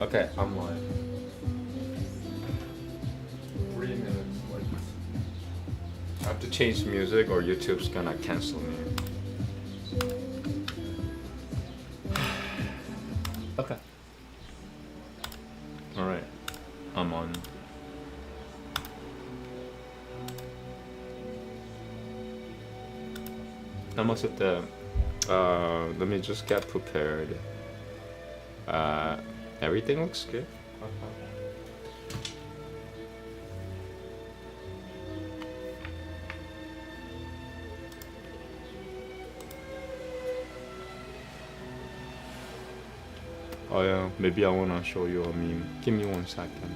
Okay, I'm live. 3 minutes late. I have to change music or YouTube's gonna cancel me. Okay. Alright. I'm on. Namaste. Let me just get prepared. Everything looks good. Oh yeah, maybe I wanna show you a meme. Give me 1 second.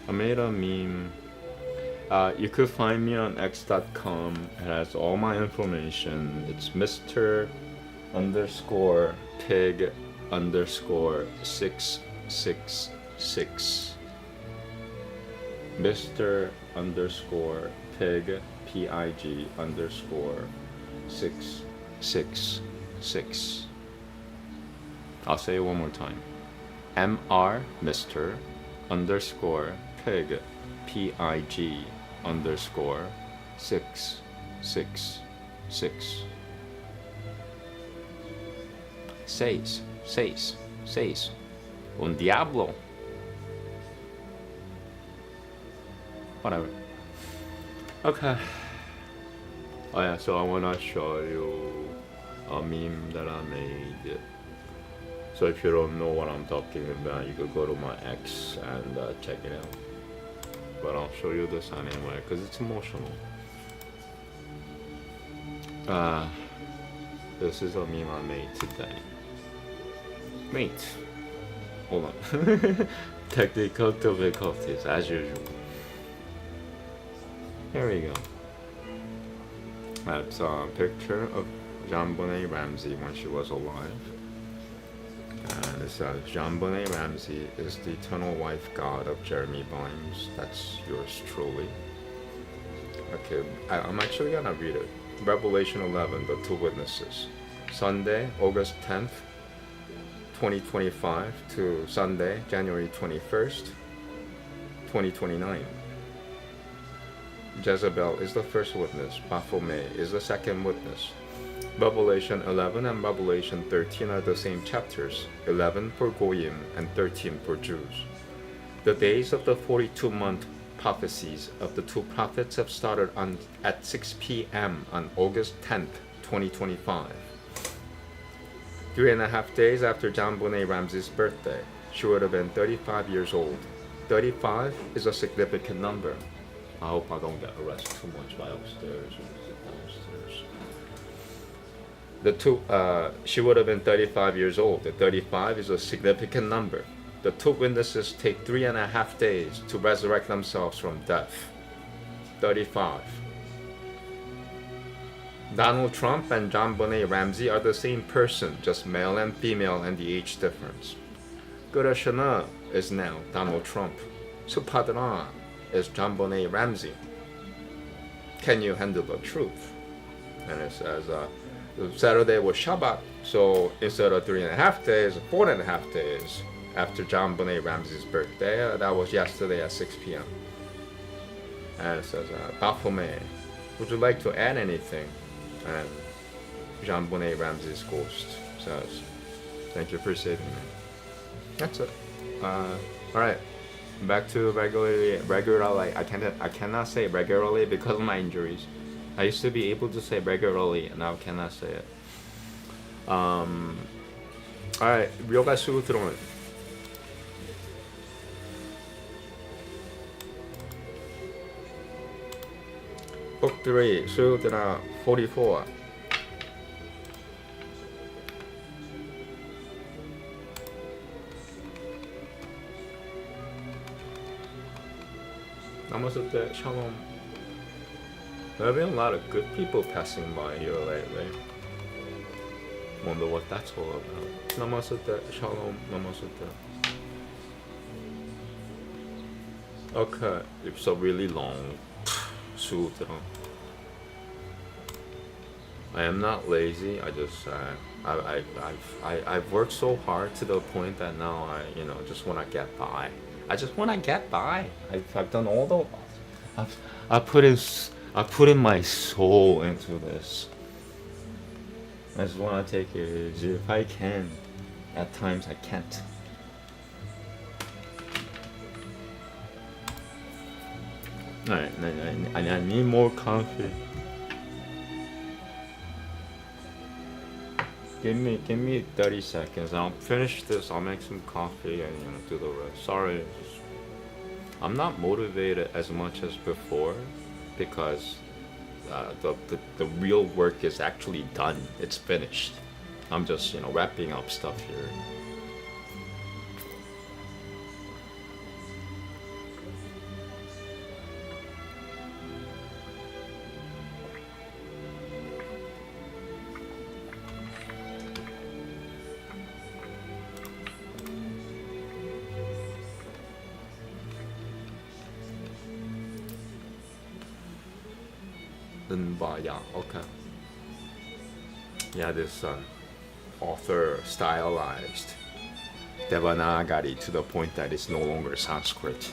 I made a meme. You could find me on x.com. It has all my information. It's Mr. _ pig _ 666. Mr. _ pig PIG _ 666. I'll say it one more time. Mr. _ pig PIG _ 666. Seis. Un diablo. Whatever. Okay. Oh yeah, so I wanna show you a meme that I made. So if you don't know what I'm talking about, you could go to my X and check it out. But I'll show you this anyway, because it's emotional. This is a meme I made today. Wait. Hold on. Technical difficulties, as usual. Here we go. That's a picture of Jean-Bonnet Ramsey when she was alive. And it says, Jean-Bonnet Ramsey is the eternal wife god of Jeremy Vimes. That's yours truly. Okay, I'm actually gonna read it. Revelation 11, the two witnesses. Sunday, August 10th, 2025 to Sunday, January 21st, 2029. Jezebel is the first witness. Baphomet is the second witness. Revelation 11 and Revelation 13 are the same chapters, 11 for Goyim and 13 for Jews. The days of the 42-month prophecies of the two prophets have started at 6 p.m. on August 10th, 2025. 3.5 days after Jean-Bonnet Ramsey's birthday, she would have been 35 years old. 35 is a significant number. I hope I don't get arrested too much by upstairs or downstairs. She would have been 35 years old. The 35 is a significant number. The two witnesses take 3.5 days to resurrect themselves from death. 35. Donald Trump and Jean-Bonnet Ramsey are the same person, just male and female and the age difference. Gurashana is now Donald Trump. Supadran is Jean-Bonnet Ramsey. Can you handle the truth? And it says, Saturday was Shabbat, so instead of 3.5 days, 4.5 days after Jean-Bonnet Ramsey's birthday, that was yesterday at 6 p.m. And it says, Baphomet, would you like to add anything? And Jean-Bonnet Ramsey's ghost says, thank you for saving me. That's it. Alright, back to regularly. I cannot say regularly because of my injuries. I used to be able to say regularly, and now I cannot say it. Alright, Ryoga Sutron. Book 3, Sutra 44. Namaste, Shalom. There have been a lot of good people passing by here lately. Wonder what that's all about. Namaste, Shalom, Namaste. Okay, it's a really long sutra. I am not lazy. I just I've worked so hard to the point that now I just want to get by. I just want to get by. I've done all the I put in my soul into this. I just want to take it easy if I can. At times I can't. Alright, I need more coffee. Give me 30 seconds. I'll finish this. I'll make some coffee and do the rest. Sorry, I'm not motivated as much as before because the real work is actually done. It's finished. I'm just wrapping up stuff here. Okay. Yeah, this author stylized Devanagari to the point that it's no longer Sanskrit.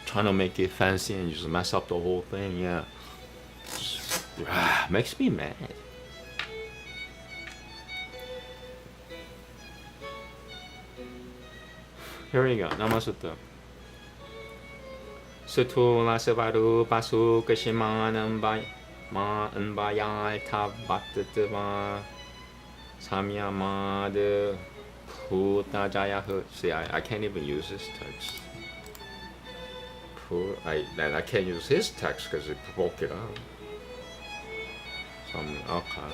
Trying to make it fancy and just mess up the whole thing, yeah. Makes me mad. Here we go, Namaste. Sutra Savaru Basu Kashiman Ma Nbayal Tabatva Samyamad Putajaya. See, I can't even use this text. I can't use his text because it broke it up. Okay.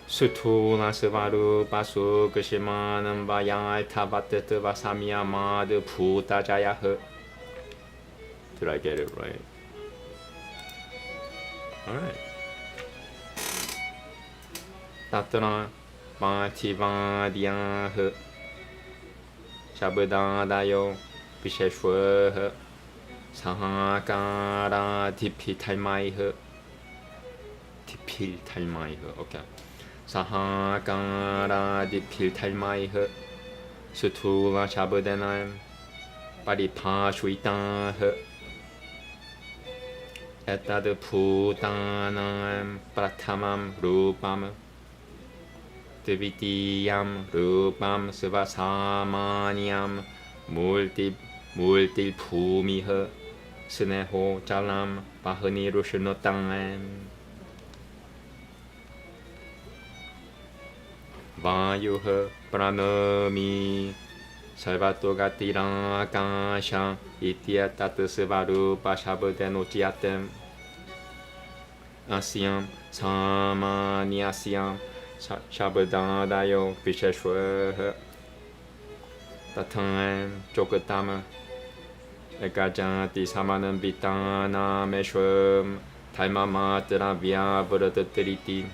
Sutra Savaru Basu Kashiman Nbayal Tabatva Samyamad Putajaya. Did I get it right? Alright. Tatra Mativadyaha Shabdadayo Visheshwaha Sahakara Tipitalmaiha Tipiltalmaiha. Okay. Sahakara Tipiltalmaiha Sutura Shabdanam Paripashvitaha Etad Putanam Prathamam Rupam Dvitiyam Rupam Svasamanyam Multi Bhumiha Sneho Chalam Pahani Rushnotam Vayuha Pranami Sarvatogati Kasha Ityatat Svarupa Shabdenochiatem Asyam Samaniasyam Shabdadayo Visheshwaha Tatam Jogatama Ekajati Samanam Vitana Meshwam Taimamatra Vya Vratatiriti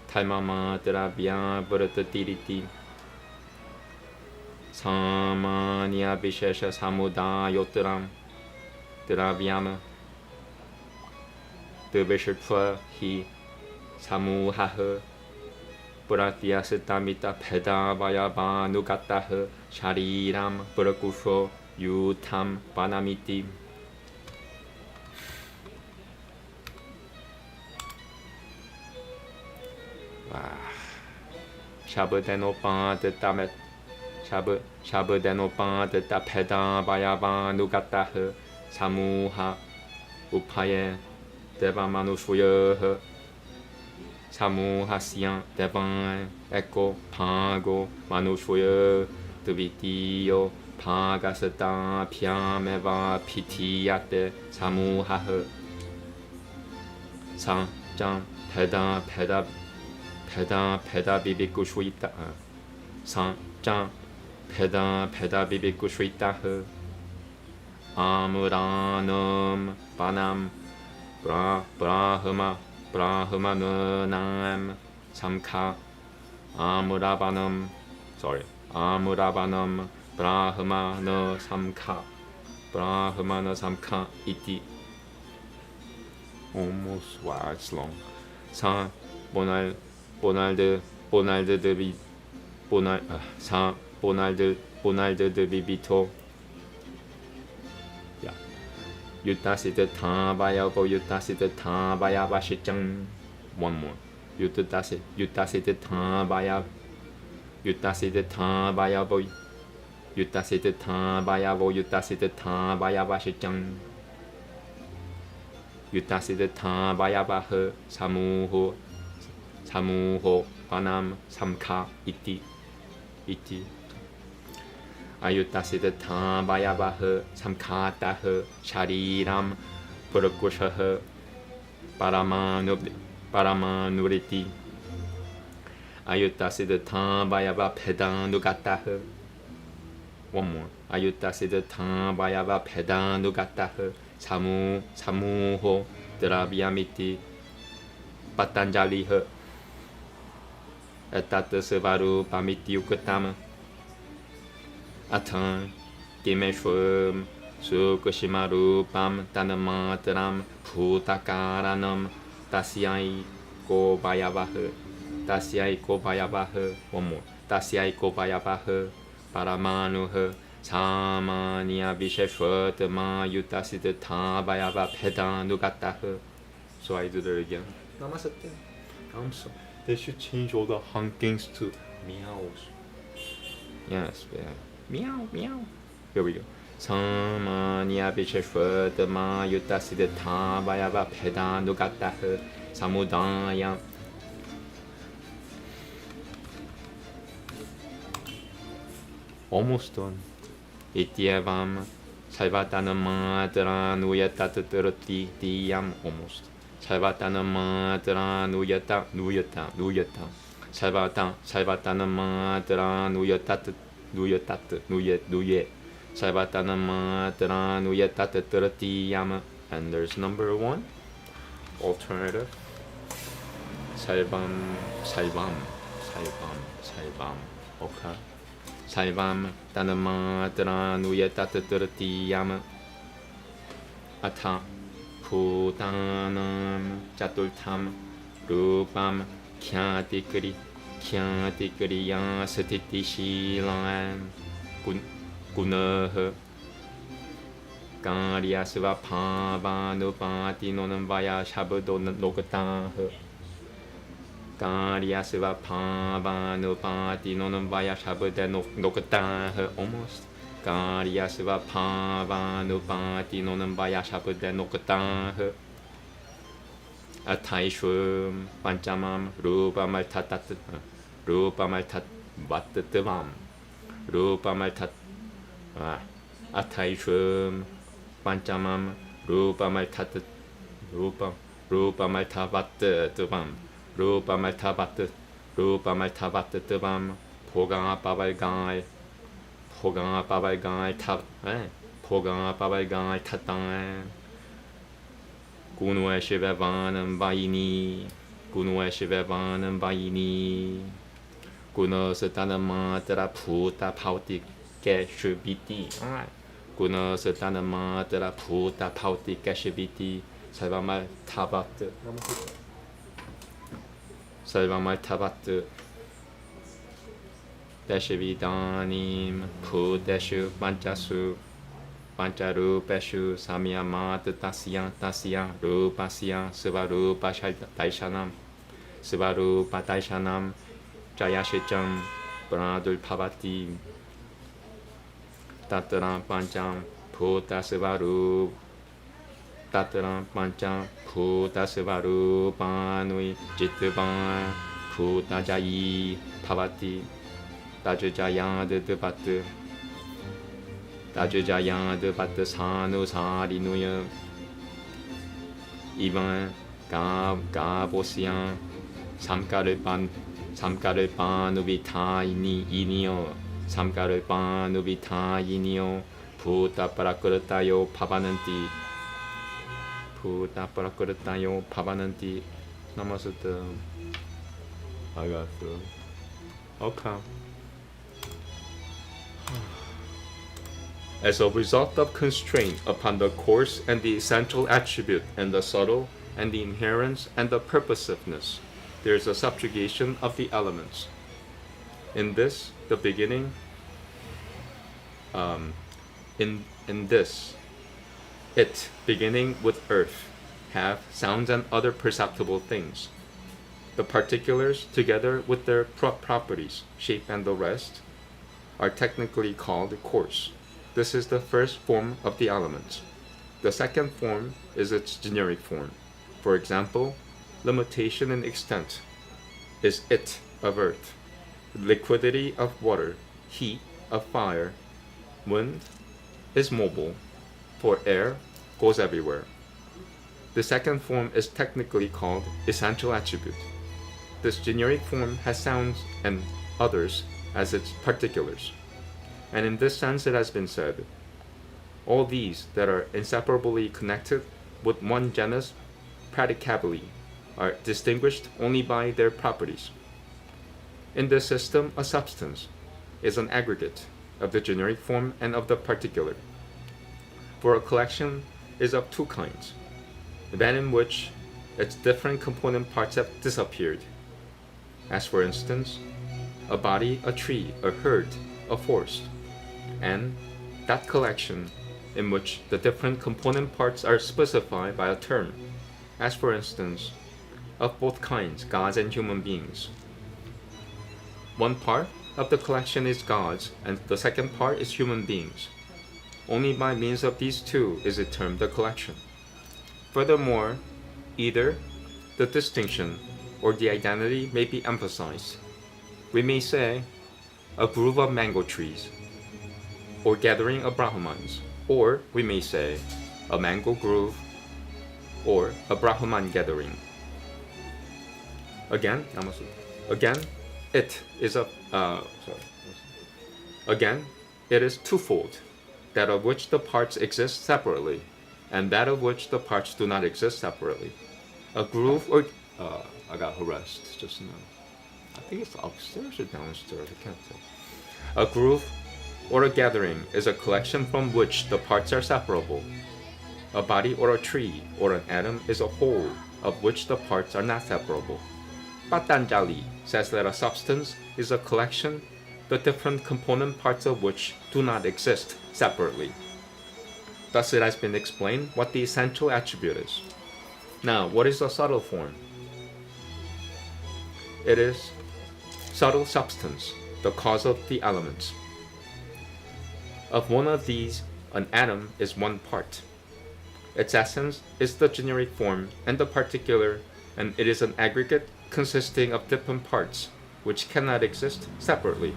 Taimamatra Vya Vratatiriti Samanya Vishesha Samudayotram Dravyama Devishitva Hi Samuhaha Puratyasitamita Pedavaya Nugataha Shariram Purakusho Yutam Vanamiti. Shabdenopan Tamet Shabdenopan Pedavaya Nugataha Samuha Upaye Devamanushvaya Samuhasyan Devan Eko Pago Manushvaya Dvitiyo Pagasata Pyameva Pitiyate Samuhaha Sanjam Peda Bibikushvita Sanjam Peda Bibikushvita Amuranam Panam Brahmanam Samkha Amuravanam Brahmana Samkha Iti almost, wow, it's long. Saint Bonald de Bibito. Yeah. Yutasita Tabayabo Yutasita Tabayabashichan. One more. Yutasita Tabayab. Yutasita Tabayabo. Yutasita Tabayabo Yutasita Tabayabashichan. Yutasita Tabayabah Samuho Panam Samka Iti. Ayutasita Tabayabah Samkatah Shariram Purakushah Paramanuriti. Ayutasita Tabayaba Pedandugatah. One more. Ayutasita Tabayaba Pedandugatah Samuho Dravyamiti Patanjaliha Etat Sevaru Pamiti Ukatama Atan Kimeshwam Sukushimaru Pam Tanamatram Putakaranam Tasyai Kobayabah. One more. Tasyai Kobayabah Paramanuha Samanya Visheshvatama Yutasita Tabayava Pedandugatah. So I do that again. Namaste. So they should change all the honkings to meows. Yes, yeah. Meow, meow. Here we go. Samanya Visheshvatama Yutasita Tabayava Pedandugatah Samudaya. Almost done. Ityavam Salvatana Matra Nuyata Diyam. Almost. Salvatana Matra Nuyata Salvatana Matra Nuyat Salvatana Matra Nuyata Diyam. And there's number 1 alternative. Salvam. Okay. Salvam Tanamatra Nuyatatatratiyam Ata Putanam Chatultam Rupam Kyatikri Kyatikriya Satitishilam Gunah Karyasva Pavanupati Nonamvaya Shabdo Lokatah Karyasva Pavanupati Nonamvaya Shabda Nokatah. Almost. Karyasva Pavanupati Nonamvaya Shabda Nokatah. Ataishwam Panchamam Rupamaltat Vatatavam Rupamaltat Ataishwam Panchamam Rupamaltat Rupamaltavatavam Rupamaltavatavam Pogapavalgai Tatan Gunueshivavanam Vayini Gunasatanamatra Puta Pauti Keshubiti. Guna Satanamatra Puta Pauti Keshubiti. Salvamaltavat Deshavidanim Pudeshu Pancharupeshu Samyamat Tasya Rupasya Sivarupa Daishanam Jayashicham Pradul Pavati Tataram Pancham Puta Sivaru Tataram Pancham Puta Sivaru Panui Jitvan Puta Jayi Pavati Tajajaya de Bat Sanu Sarinuya Ivan Gabosian Samkarepan Nubita Inio Samkarepan Nubita Inio Puta Parakuratayo Pavananti Namaste. I got through. Okay. As a result of constraint upon the coarse and the essential attribute and the subtle, and the inherence and the purposiveness, there is a subjugation of the elements. In this, the beginning, in this, it, beginning with earth, have sounds and other perceptible things. The particulars, together with their properties, shape and the rest, are technically called coarse. This is the first form of the elements. The second form is its generic form. For example, limitation in extent is it of earth, liquidity of water, heat of fire, wind is mobile, for air goes everywhere. The second form is technically called essential attribute. This generic form has sounds and others as its particulars. And in this sense it has been said, all these that are inseparably connected with one genus predicably are distinguished only by their properties. In this system, a substance is an aggregate of the generic form and of the particular. For a collection is of two kinds, that in which its different component parts have disappeared, as for instance, a body, a tree, a herd, a forest, and that collection in which the different component parts are specified by a term, as for instance, of both kinds, gods and human beings. One part of the collection is gods, and the second part is human beings. Only by means of these two is it termed a collection. Furthermore, either the distinction or the identity may be emphasized. We may say, a grove of mango trees, or gathering of Brahmans, or we may say, a mango grove, or a Brahman gathering. Again, it is twofold, that of which the parts exist separately, and that of which the parts do not exist separately. A groove or I got harassed just now. I think it's upstairs or downstairs, I can't tell. A groove or a gathering is a collection from which the parts are separable. A body or a tree or an atom is a whole of which the parts are not separable. Patanjali says that a substance is a collection, the different component parts of which do not exist separately. Thus it has been explained what the essential attribute is. Now, what is a subtle form? It is subtle substance, the cause of the elements. Of one of these, an atom is one part. Its essence is the generic form and the particular, and it is an aggregate consisting of different parts, which cannot exist separately.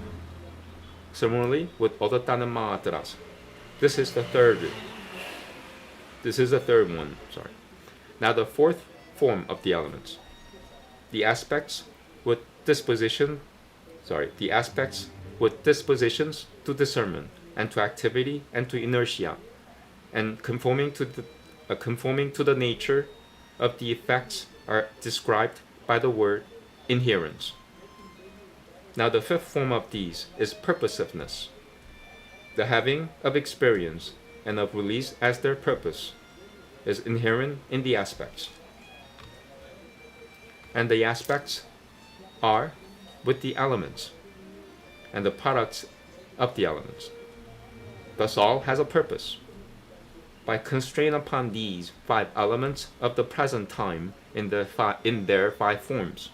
Similarly, with other Tanamaatras. This is the third one. Now the fourth form of the elements. The aspects with dispositions to discernment and to activity and to inertia, and conforming to the nature of the effects are described by the word inherence. Now the fifth form of these is purposiveness, the having of experience and of release as their purpose is inherent in the aspects. And the aspects are with the elements and the products of the elements. Thus all has a purpose. By constraint upon these five elements of the present time in their five forms,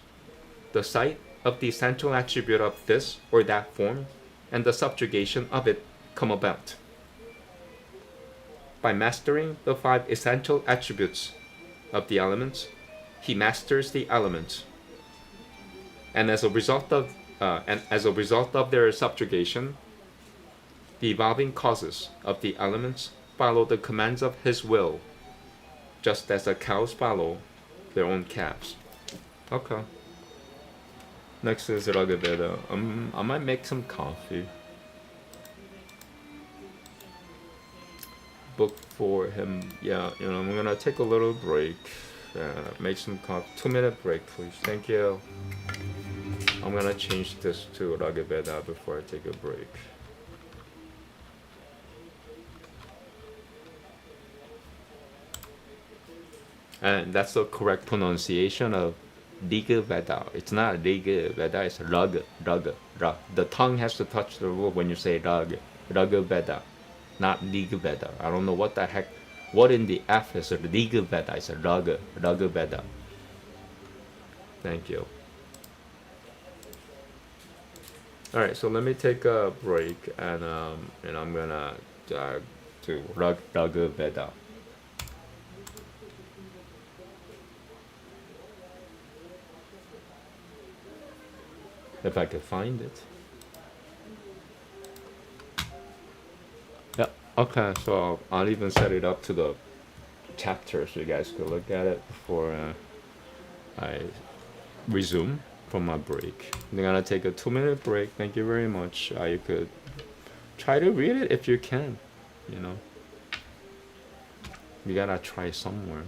the sight of the essential attribute of this or that form and the subjugation of it come about. By mastering the five essential attributes of the elements, he masters the elements, and as a result of their subjugation, the evolving causes of the elements follow the commands of his will, just as the cows follow their own calves. Okay. Next is Veda. I might make some coffee. Book for him. Yeah, I'm gonna take a little break. Make some coffee. 2-minute break, please. Thank you. I'm gonna change this to Veda before I take a break. And that's the correct pronunciation of Rig Veda. It's not Rig Veda, it's Rag, Rag, Rag. The tongue has to touch the roof when you say Rag, Rag Veda, not Rig Veda. I don't know what the heck, what in the F is a Rig Veda? It's a Rag, Rag Veda. Thank you. All right, so let me take a break, and I'm gonna do Rag Veda. If I could find it. Yeah. Okay. So I'll even set it up to the chapter so you guys could look at it before I resume from my break. I'm gonna take a 2-minute break. Thank you very much. You could try to read it if you can. You know, you gotta try somewhere.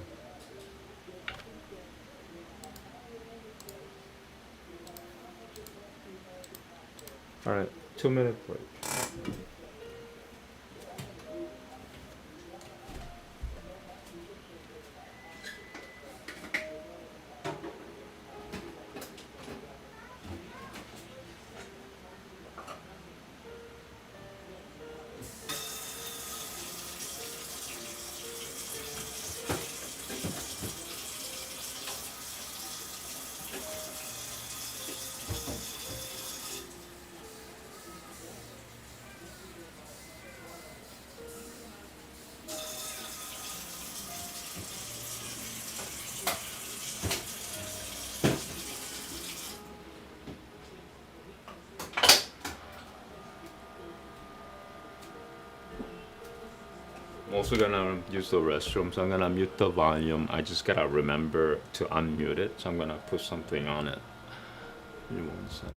All right, 2-minute break. I'm also gonna use the restroom, so I'm gonna mute the volume. I just gotta remember to unmute it, so I'm gonna put something on it. Give me 1 second.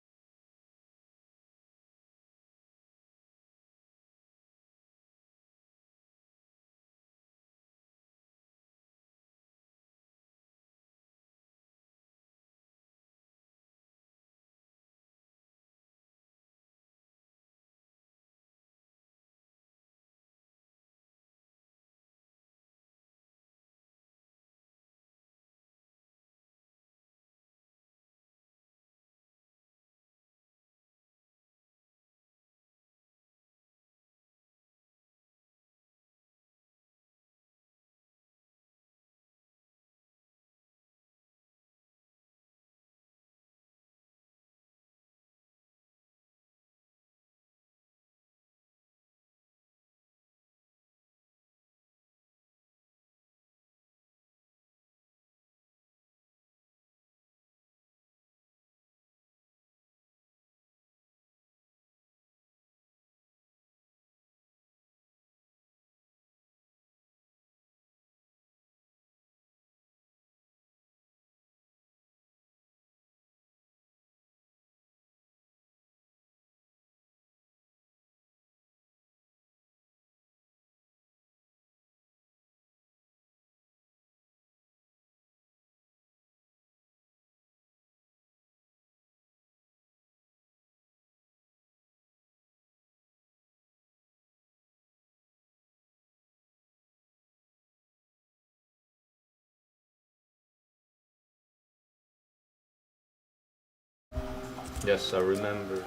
Yes, I remember.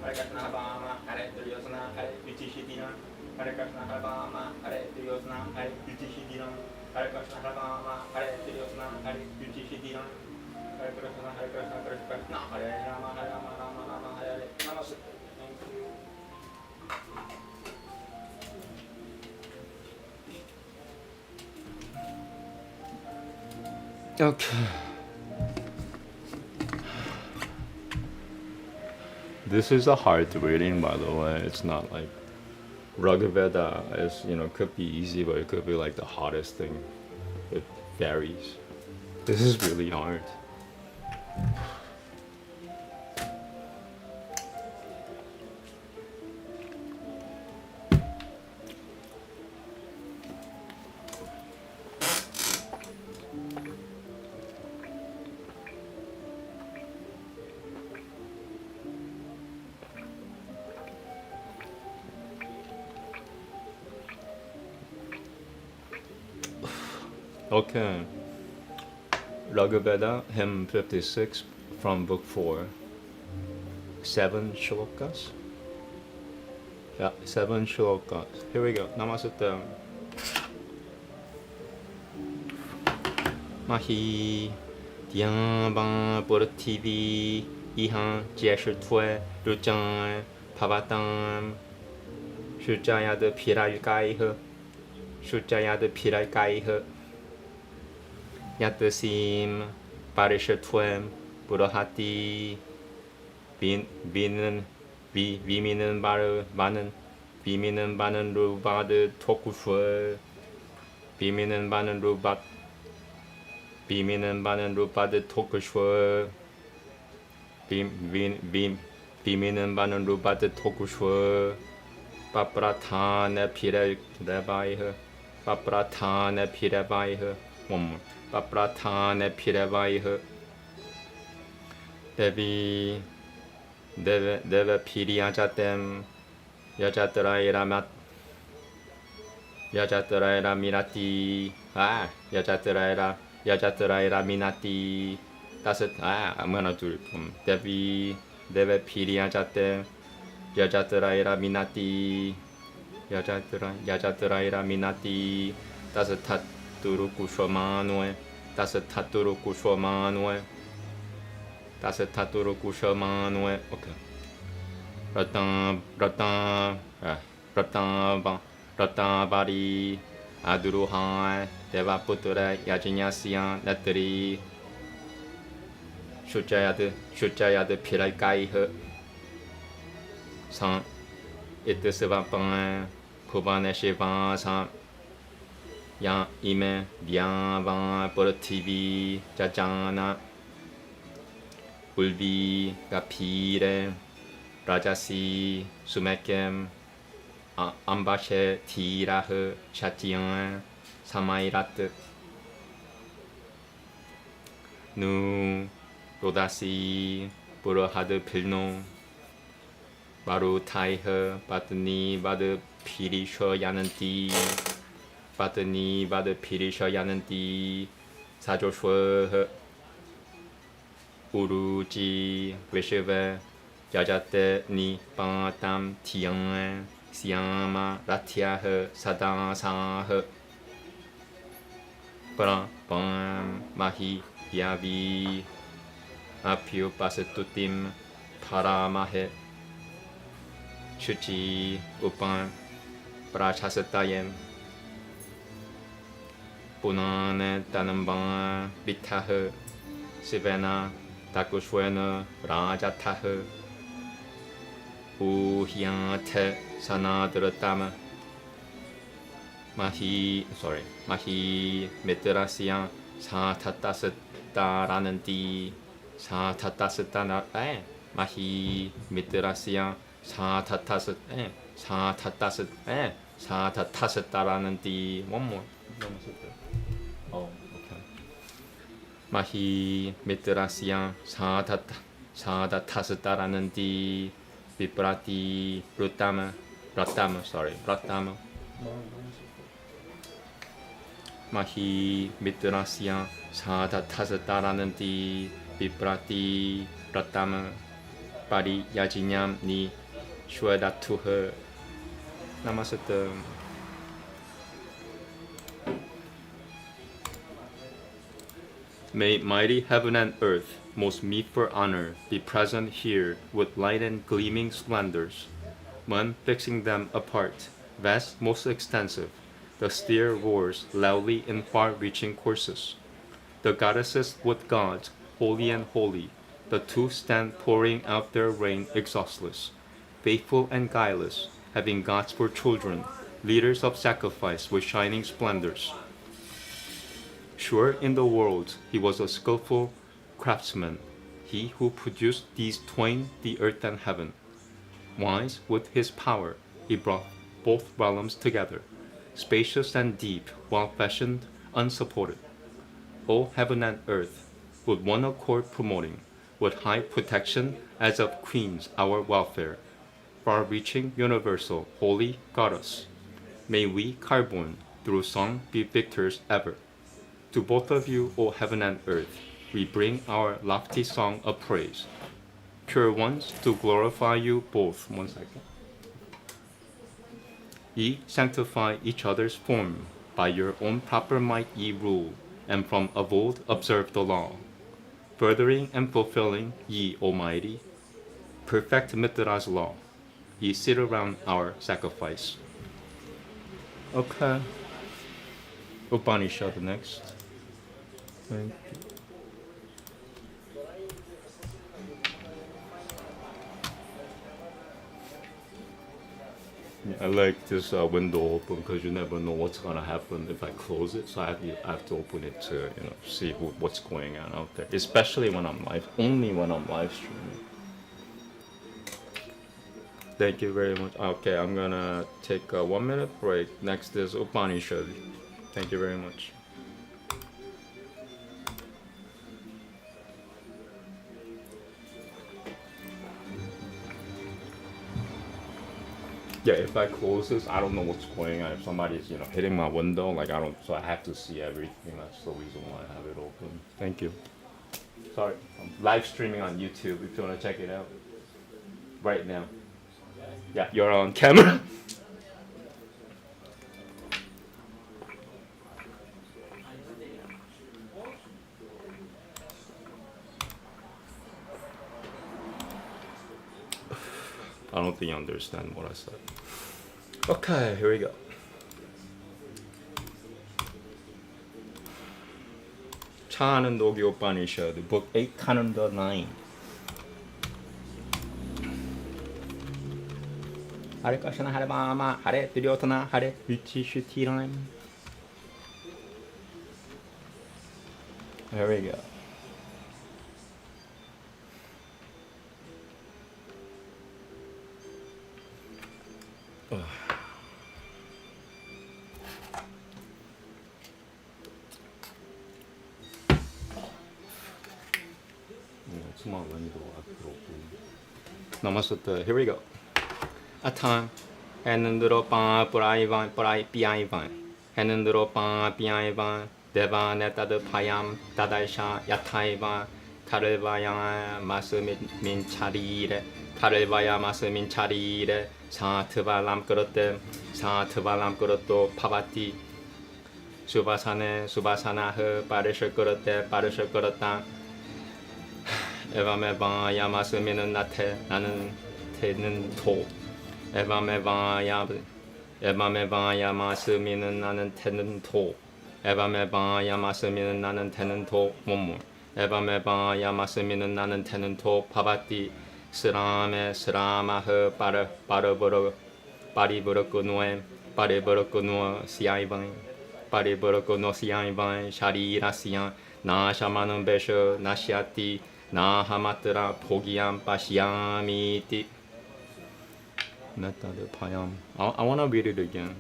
Hare Krishna Bama, Hare Duryosana, Hare Vichishidina, Hare Krishna Bama, Hare Duryosana, Hare Vichishidina, Hare Krishna Bama, Hare Duryosana, Hare Vichishidina, Hare Krishna, Krishna Krishna, Hare Rama, Hare Rama, Rama Rama, Hare Hare. Namaste. Thank you. Okay. This is a hard reading, by the way. It's not like Veda is, could be easy, but it could be like the hardest thing. It varies. This is really hard. Okay. Veda, hymn 56 from book 4. 7 shlokas. Yeah, 7 shlokas. Here we go. Namaste. Mahi Dian Ban Bur TV Ihan Jesher Tue Rujan Pavatam Shujaya de Pirai Gaihe Shujaya de Pirai Gaihe Yatasim Parisha Tuem Burahati Vinen Viminen Banen Viminen Banen Rubade Tokushwe Viminen Banen Rubat Viminen Banen Rubade Tokushwe Viminen Banen Rubade Tokushwe Papratana Pire Rabaihe Papratana Pire Baihe one more. Papratana Piravaiha Devi Deva Piriyajatem Yajataraira Minati Yajataraira Minati. That's it. I'm gonna do it from Devi Deva Piriyajatem Yajataraira Minati Yajataraira Minati. That's a Taturu Kushamanwe. That's a Taturu Kushamanwe. That's a Taturu Kushamanwe. Okay. Ratan Bari Aduruhan Devaputura Yajinyasian Natri Shujayad Piraikai San Itisivapan Kubaneshivan San Yang Ime Bien Van Por TV Jajana Ulvi Gapire Rajasi Sumekem Ambashe Tirah Chatian Samairat Nu Rodasi Burohad Pilno Baru Taihe Batni Bad Pirisho Yananti Batni Bad Pirisho Yananti Sajosho Uruji Vishve Jajate Ni Pantam Tian Siama Ratiah Sadan Sah Pran Pam Mahi Yavi Apio Pasetutim Paramahe Chuchi Upan Prachasatayem Punan Tanamban Bitah Sivena Takushwena Rajatah Uhyante Sanadratama Mahi Mitrasian Satatastaraనంti Satatastana Mahi Mitrasian Satatastaraనంti. One more. Oh, okay. Mahi Mitrasian Satatastaraనంti Viprati Pratama. Mahi Mitrasya Satatastaraనంti Viprati Pratama Pari Yajinyam Ni Shwadatuha. Namaste. May mighty heaven and earth, most meet for honor, be present here with light and gleaming splendors. One fixing them apart, vast, most extensive, the steer roars loudly in far-reaching courses. the goddesses with gods, holy and holy, the two stand pouring out their rain exhaustless, faithful and guileless, having gods for children, leaders of sacrifice with shining splendors. Sure in the world he was a skillful craftsman, he who produced these twain, the earth and heaven. Wise with his power, he brought both realms together, spacious and deep, while fashioned, unsupported. O heaven and earth, with one accord promoting, with high protection as of queens our welfare, far-reaching, universal, holy goddess, may we, Carbon, through song be victors ever. To both of you, O heaven and earth, we bring our lofty song of praise. Pure ones, to glorify you both. 1 second. Ye sanctify each other's form, by your own proper might ye rule, and from of old observe the law. Furthering and fulfilling, ye Almighty, perfect Mitra's law. Ye sit around our sacrifice. Okay. Upanishad next. Thank you. I like this window open because you never know what's gonna happen if I close it. So I have to open it to see what's going on out there, especially when I'm live. Only when I'm live streaming. Thank you very much. Okay, I'm gonna take a 1 minute break. Next is Upanishad. Thank you very much. Yeah, if I close this, I don't know what's going on. If somebody's, hitting my window, so I have to see everything. That's the reason why I have it open. Thank you. Sorry, I'm live streaming on YouTube if you want to check it out. Right now. Yeah, you're on camera. I don't think you understand what I said. Okay, here we go. Chanandogya Upanishad, book 8, Cananda 9. Hare Krishna, Hare Rama, Hare Duryodhana, Hare Yuddhishthira. There we go. Namaste. Here we go. Atan. Händen droppa piaivan. Händen droppa piaivan. Deva netad payam dadaisha yataivan. Karevaya masu min charire. Karevaya masu min charire. Satvalam kuroto pavati. Subhasana parisha kurota. 에밤에바 야마스미는 나는 태는 토. 에밤에바 야마스미는 나는 태는 토. 에밤에바 야마스미는 나는 태는 토. 몸물. 에밤에바 야마스미는 나는 태는 토. 파바티 스라마흐 파리브르꾸누 시아이반 샤리라시안 나샤마는 베셔 나시아티 나하마트라 포기암 파시야미티. Metta payam. I want to read it again.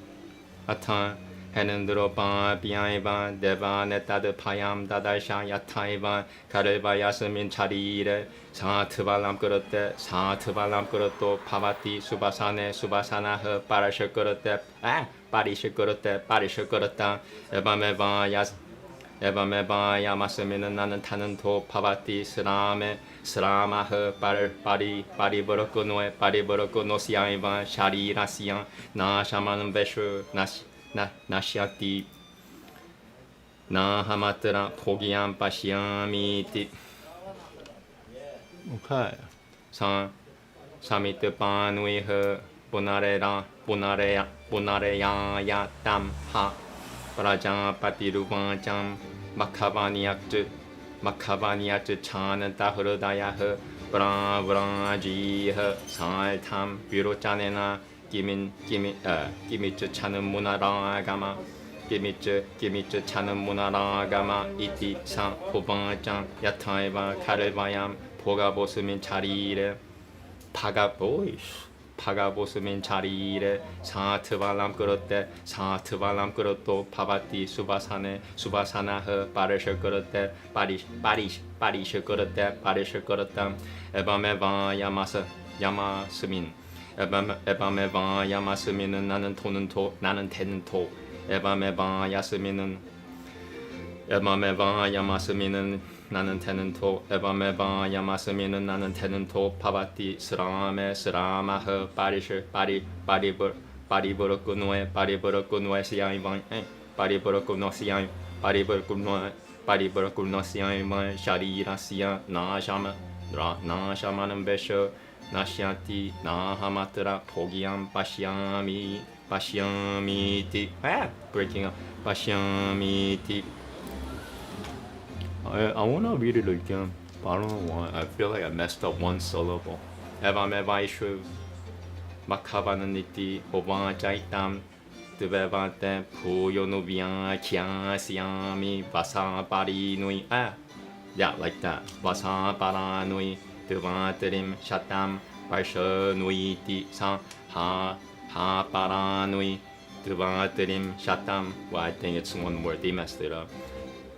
Atan henendropa piaivan deva netta payam dadaisha yataivan kareva yasmin charire satvalam kuroto pavati subhasana parasha kurote parisha kurota 에밤에바 야마스미는 나는 타는 도 파바티 스라마흐 파리브르꾸노 시아이반 샤리라시안 나샤마는 베슈 나시아티 나하마트라 포기암 파시아미티. 오케이. 사미트 파누이흐 보나레야 야탐하 Prajapati Rupacham Makhavaniat chananta hridayah brajih saltam virochanena gimich chanan munaragama gimich chanan munaragama iti san hobanjan yataiva karevayam 보가보스민 자리래 파가보스민 자리래 사트발람 끌었대 사트발람 끌었도 파바티 수바사나흐 빠르셔 끌었대 빠리셔 끌었대 빠르셔 끌었다 에바메바 야마스민 에바메바 야마스민은 나는 토는 토 나는 태는 토 에바메바 야스민은 에바메바 야마스민은 나는 태는 토 에바메바 야마스미는 나는 태는 토 파바티 스라마흐 빠리브르꾸노에 시야이반 빠리브르꾸노시야이반 샤리라시야 나샤마는 베셔 나시아티 나하마트라 포기암 바시아미티 breaking up 바시아미티 I want to read it again, but I don't know why. I feel like I messed up one syllable. 에바메바이슈 마카바는 니티 호바자이탐 드베바테 부요누비아 키아시아미 바사바리누이 yeah, like that. 바사바라누이 드바트림 샤탐 발셔누이티 하바라누이 드바트림 샤탐. Well, I think it's one word. They messed it up.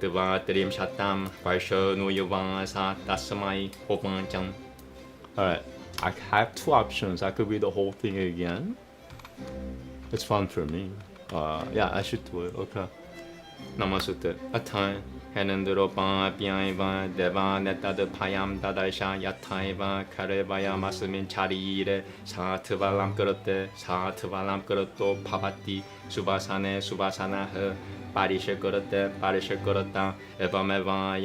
드바트림 샤탐 발셔누유바사 따스마이 호방장. Alright, I have two options. I could read the whole thing again. It's fun for me. Yeah, I should do it. Okay. Namaste. Athan 해는드로 바비아이바 데바 네타드 파얌 다달샤 야타이바 카레바야 마스민 자리이레 사트발람 끌었대 사트발람 끌었도 파바티 수바사나흐 빠리실 끌었대 빠리실 끌었다 에바메바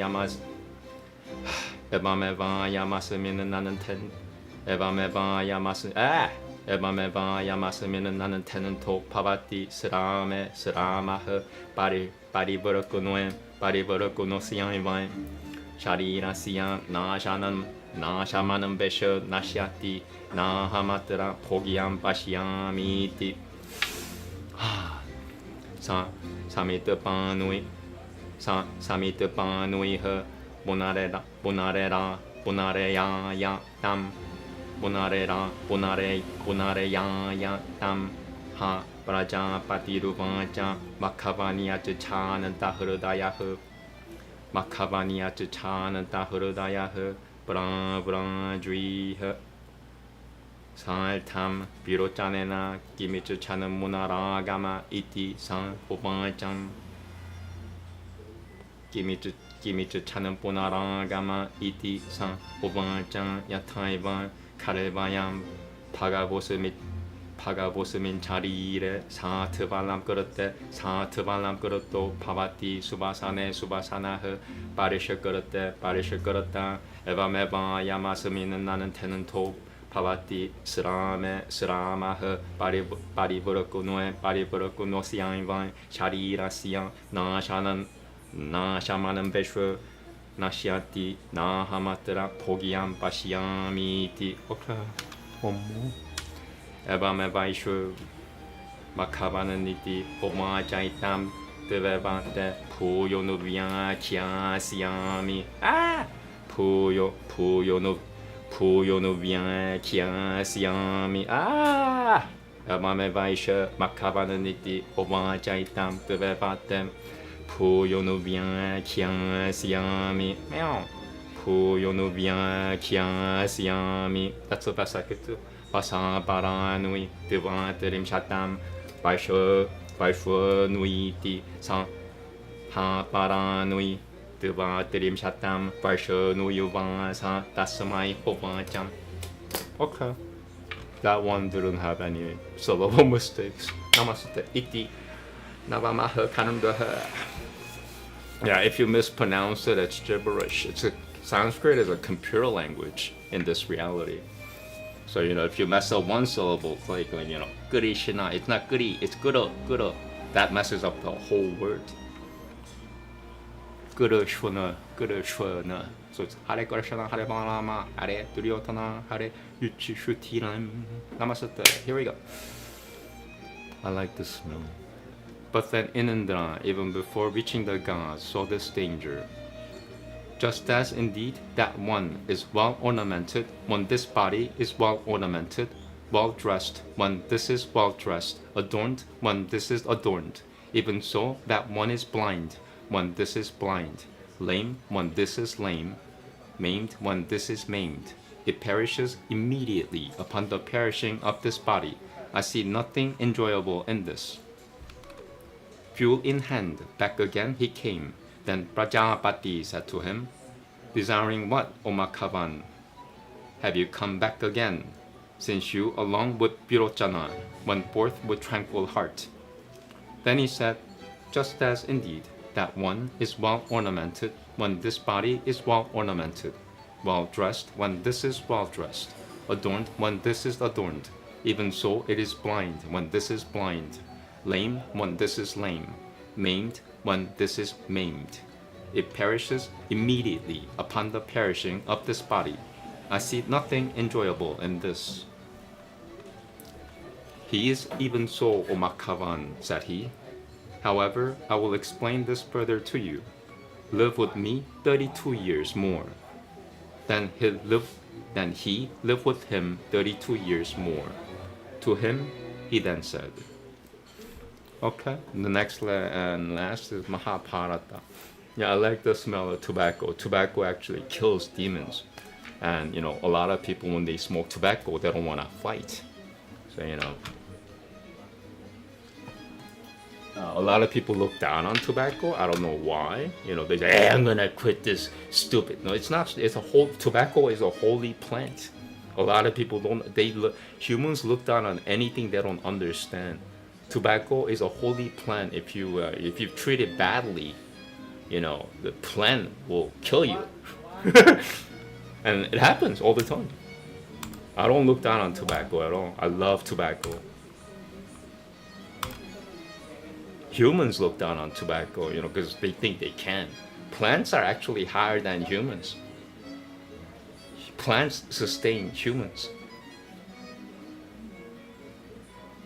야마스미는 나는 텐 에바메바 야마스미는 나는 테는 토 파바티 스라마흐 빠리버르꾸노시야이바인 샤리라시야 나샤마는 베셔 나시아티 나하마트라 포기암 바시야미티 사미트바누이 흐 보나레야야 땀 보나레야야 땀 하 브라자파티루바자 마카바니아츠 차는다 흐르다야흐 마카바니아츠 차는다 흐르다야흐 브라주이흐 살탐 비로짜네나 기미츠 차는 무나라가마 이티 산 호방짱 기미츠 차는 보나라가마 이티 산 호방짱 야타이반 카레바얌 파가보스민 자리이레 사트발람 끌었대 사트발람 끌었도 파바티 수바사나흐 빠리셔 끌었다 에바메바 야마스미는 나는 태는 토 파바티 스라마흐 빠리브르꾸노시야이반 샤리라시야 나샤마는 베슈 나시아티 나하마트라 포기암 바시야미티. 오케이, one more. 에바메바이슈 마카바는 니티 호마자이탐 드베바테 부요누비아 키아시야미 부요누비아 키아시야미 에바메바이슈 마카바는 니티 호마자이탐 드베바테 부요누비아 키아시야미 부요누비아 키아시야미. That's the best I could do. 바사바라누이 드바트림 샤탐 발쇼누이티 하바라누이 드바트림 샤탐 발쇼누유바사 따스마이 호바짱. Okay, that one didn't have any syllable mistakes. Namaste iti navamaha kanundaha. Yeah, if you mispronounce it, it's gibberish. Sanskrit is a computer language in this reality. So, if you mess up one syllable, like, guri shina, it's not guri, it's guro. That messes up the whole word. 끓으슈나 끓으슈나. So it's Hare Krishna, Hare Rama, Hare Duryodhana, Hare Yuchishutiram, Namaste. Here we go. I like the smell. But then Inandra, even before reaching the gods, saw this danger. Just as indeed that one is well ornamented when this body is well ornamented, well dressed when this is well dressed, adorned when this is adorned, even so that one is blind when this is blind, lame when this is lame, maimed when this is maimed. It perishes immediately upon the perishing of this body. I see nothing enjoyable in this. Fuel in hand, back again he came. Then Prajapati said to him, desiring what, O Makhavan? Have you come back again, since you, along with Virochana, went forth with tranquil heart? Then he said, just as indeed that one is well ornamented when this body is well ornamented, well dressed when this is well dressed, adorned when this is adorned, even so it is blind when this is blind, lame when this is lame, maimed when this is maimed. It perishes immediately upon the perishing of this body. I see nothing enjoyable in this. He is even so, O Makhavan, said he. However, I will explain this further to you. Live with me 32 years more. Then he lived with him 32 years more. To him, he then said. Okay, the next and last is Mahabharata. Yeah, I like the smell of tobacco. Tobacco actually kills demons. And, a lot of people, when they smoke tobacco, they don't want to fight. So, a lot of people look down on tobacco. I don't know why. They say, hey, I'm going to quit this stupid. No, it's not. Tobacco is a holy plant. A lot of people humans look down on anything they don't understand. Tobacco is a holy plant. If you treat it badly, the plant will kill you. And it happens all the time. I don't look down on tobacco at all. I love tobacco. Humans look down on tobacco, because they think they can. Plants are actually higher than humans. Plants sustain humans.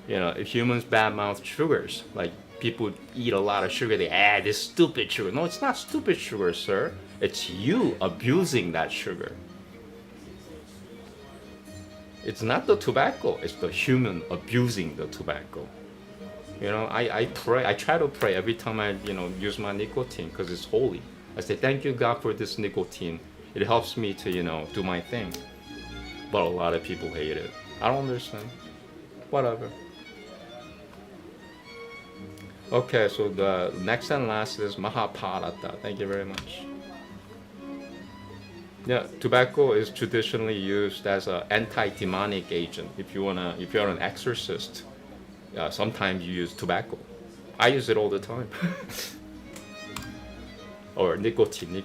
If humans badmouth sugars, like people eat a lot of sugar, they this stupid sugar. No, it's not stupid sugar, sir. It's you abusing that sugar. It's not the tobacco, it's the human abusing the tobacco. I pray, I try to pray every time I, use my nicotine because it's holy. I say, thank you, God, for this nicotine. It helps me to, do my thing. But a lot of people hate it. I don't understand. Whatever. Okay, so the next and last is Mahabharata. Thank you very much. Yeah, tobacco is traditionally used as an anti-demonic agent. If you're an exorcist, sometimes you use tobacco. I use it all the time. Or nicotine.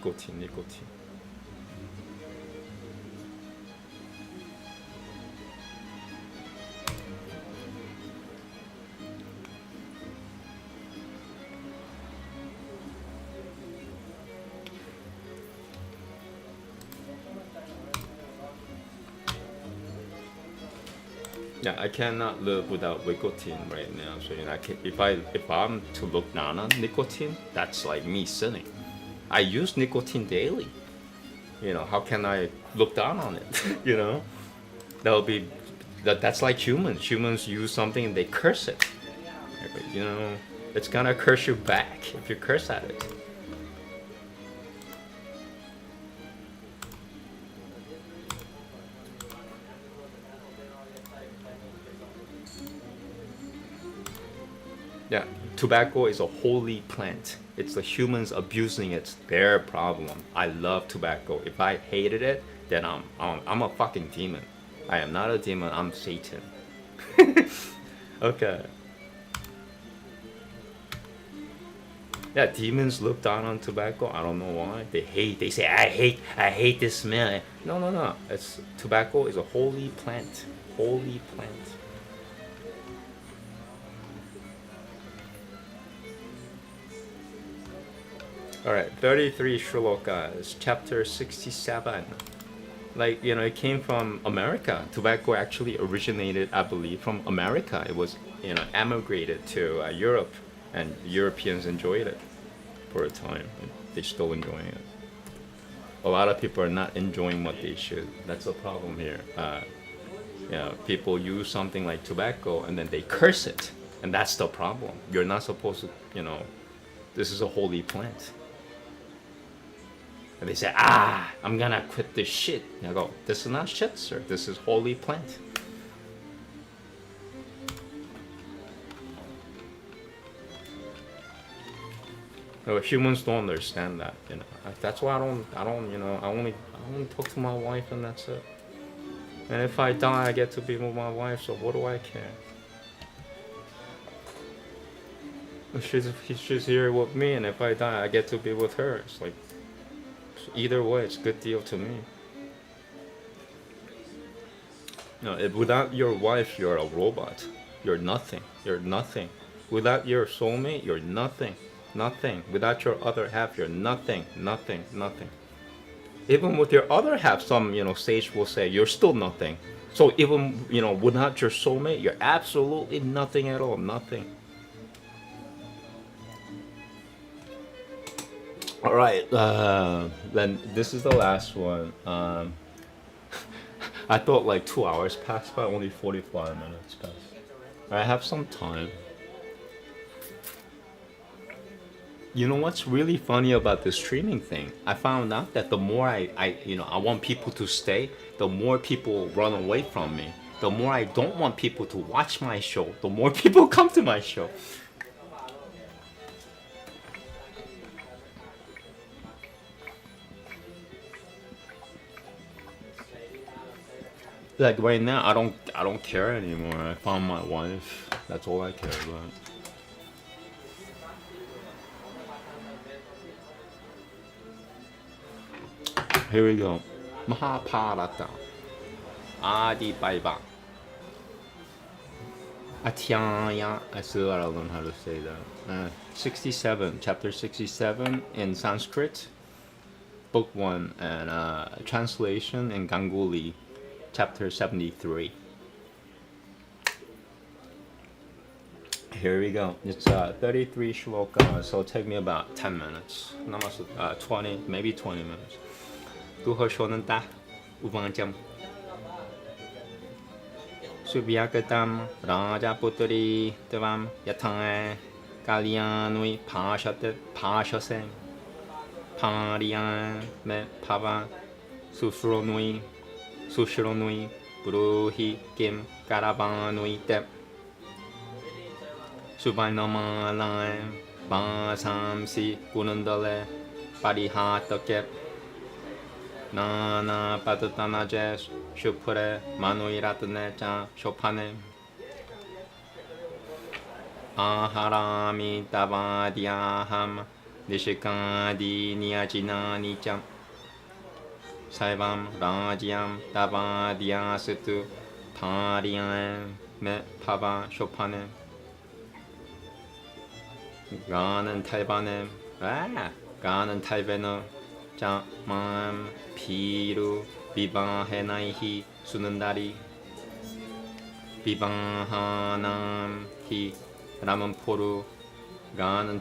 Yeah, I cannot live without nicotine right now. So if I'm to look down on nicotine, that's like me sinning. I use nicotine daily. How can I look down on it? That's like humans. Humans use something and they curse it. It's gonna curse you back if you curse at it. Yeah, tobacco is a holy plant. It's the humans abusing it. It's their problem. I love tobacco. If I hated it, then I'm a fucking demon. I am not a demon. I'm Satan. Okay. Yeah, demons look down on tobacco. I don't know why. They say, I hate this smell. No. Tobacco is a holy plant. Holy plant. Alright, 33 shlokas, chapter 67. Like, it came from America. Tobacco actually originated, I believe, from America. It was, emigrated to Europe, and Europeans enjoyed it for a time. They're still enjoying it. A lot of people are not enjoying what they should. That's the problem here. People use something like tobacco and then they curse it, and that's the problem. You're not supposed to, this is a holy plant. And they say, I'm gonna quit this shit. And I go, this is not shit, sir. This is holy plant. Humans don't understand that, That's why I only talk to my wife, and that's it. And if I die, I get to be with my wife, so what do I care? She's here with me, and if I die, I get to be with her. It's like, either way, it's a good deal to me. Without your wife, you're a robot. You're nothing. You're nothing. Without your soulmate, you're nothing. Nothing. Without your other half, you're nothing. Nothing. Nothing. Even with your other half, some, sage will say, you're still nothing. So even, without your soulmate, you're absolutely nothing at all. Nothing. All right. Then this is the last one. I thought like 2 hours passed by, only 45 minutes passed. I have some time. You know what's really funny about the streaming thing? I found out that the more I want people to stay, the more people run away from me. The more I don't want people to watch my show, the more people come to my show. Like right now, I don't care anymore. I found my wife. That's all I care about. Here we go. Mahabharata. Adi Baiba. Atyaya. I still gotta learn how to say that. 67. Chapter 67 in Sanskrit. Book 1. And translation in Ganguly. Chapter 73. Here we go. It's 33 shlokas, so it'll take me about 10 minutes. Namaste, 20, maybe 20 minutes. 두허쇼는 따 우방점 수비야끄담 라자푸트리 뜨밤 야탕에 갈리안의 파셔세 파리안 메 파바 수시로누이 브루히 김 까라바누이 뎁 수바이너마라에 바삼시 꾸는달레 파리하떡캡 나나 빠듯하나제 슈프레 마누이라트네 자 쇼파네 아하라미 따바디아함 니시카디 니아지나니짬 사이밤 라지암 따바디아스투 파리암 메 파바 쇼파네 가는 탈바네 가는 탈베너 자맘 피루 비방해나이히 수는다리 비방하남히 라문포루 가는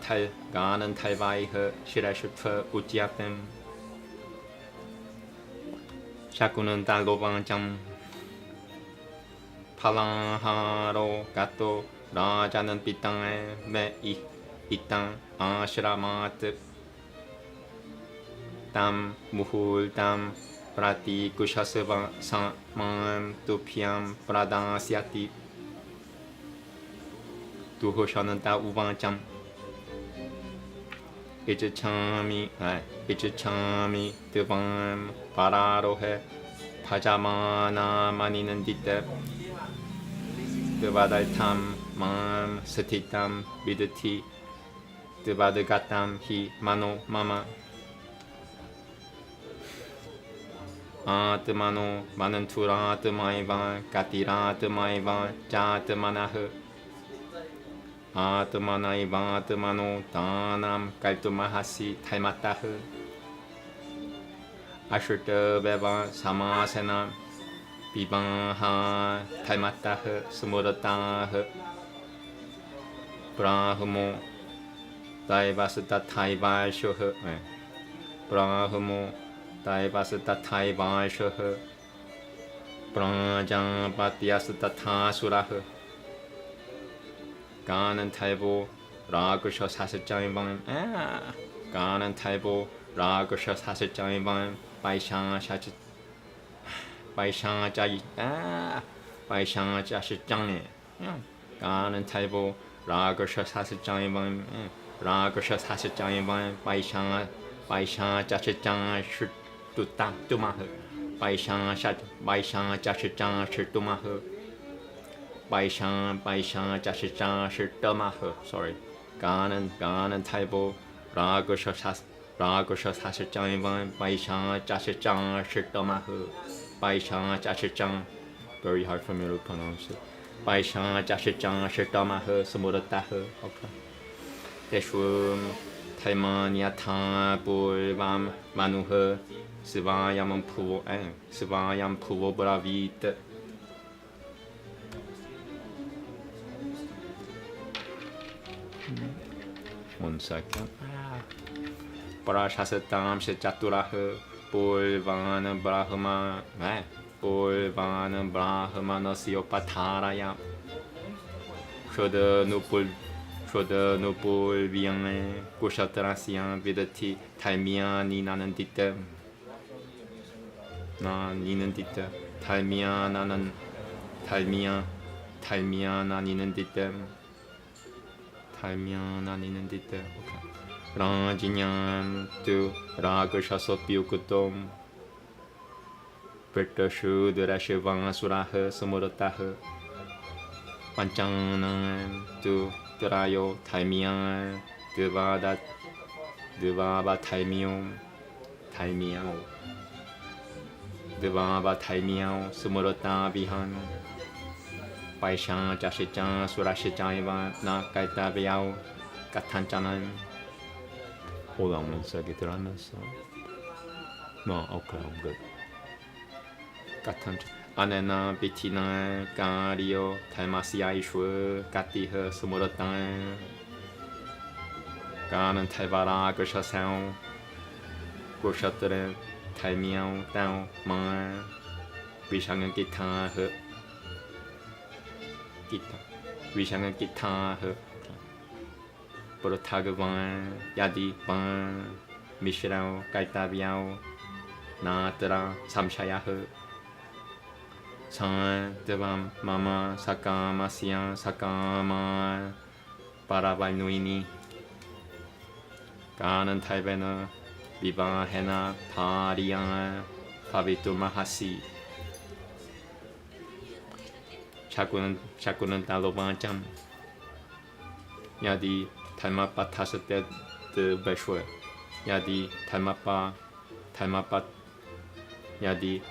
탈바이흐 시라슈프 우지아템 샤쿠는 달로방장 팔랑하로 가또 라자는 삐땅에 메 이땅 아시라마트 tam muhul tam prati kushasava samam tupyam pradasyati duhoshananta uvancham ichachami tuvam pararohe pajamana maninandita tuvadaltam mam satitam vidati tuvadagatam hi mano mama 아트마노 마는 투라트마이반 가티라트마이반 자트마나흐 아트마나이바트마노 다남 깔투마하시 탈마타흐 아슈르베바 사마세나 비방하 탈마타흐 스무르타흐 브라흐모 다이바스타 타이바쇼흐 브라흐모 다이바스타 타이바쇼흐 브라장바티아스타 타수라흐 가는 탈보 라그셔 사실장이방 가는 탈보 라그셔 사실장이방 바이샹샤지 바이샹자이 바이샹자시장에 가는 탈보 라그셔 사실장이방 라그셔 사실장이방 바이샹자시장 슈뚜따 뚜마흐 바이샹자시장 슈뚜마흐 바이샹 실더마흐 sorry 가는 탈보 라그셔 사실장이방 바이샹 실더마흐 바이샹 very hard for me to pronounce it 바이샹 실더마흐 스무르타흐 okay 대슈음 탈마니아 타불밤 마누흐 스바야만 푸보 브라비트 One second. Parashasatam Shechaturaha Pulvana Brahma Pulvana Brahmana Siopataraya Shoda Nupul Vian Kushatarasian Vidati Taimia Ninanandita Ninandita Taimia Nanan Taimia Naninandita 탈미안아니는디때 라지냥 뚜 라그샤소피우쿠톰 베트슈드라시방수라흐 스무르타흐 반짱난 뚜 뚜라요 탈미안 드바바 탈미옴 드바바 탈미오 스무르타 비한 바이샹 자시짱 수라시짱이바 나 깔타비아우 까탄짜난 Hold on one second, did I mess up? No, okay, I'm good. 까탄짜 아네나 비티나 까리오 탈마시아이슈 까티흐 스무르땅 까는 탈바라 그샤사오 고샤트레 탈미아우 따오 마 비샹은 기타흐 기타 위샹은 기타흐 브로타그반 야디반 미시라오 깔타비아오 나트라 삼샤야흐 산드밤 마마 사카마시안 사카마 바라발누이니 가는 탈베너 비바헤나 파리안 파비투마하시 자꾸는 달로반짬 야디 탈마빠 탔을 때 배쇼 야디 탈마빠 야디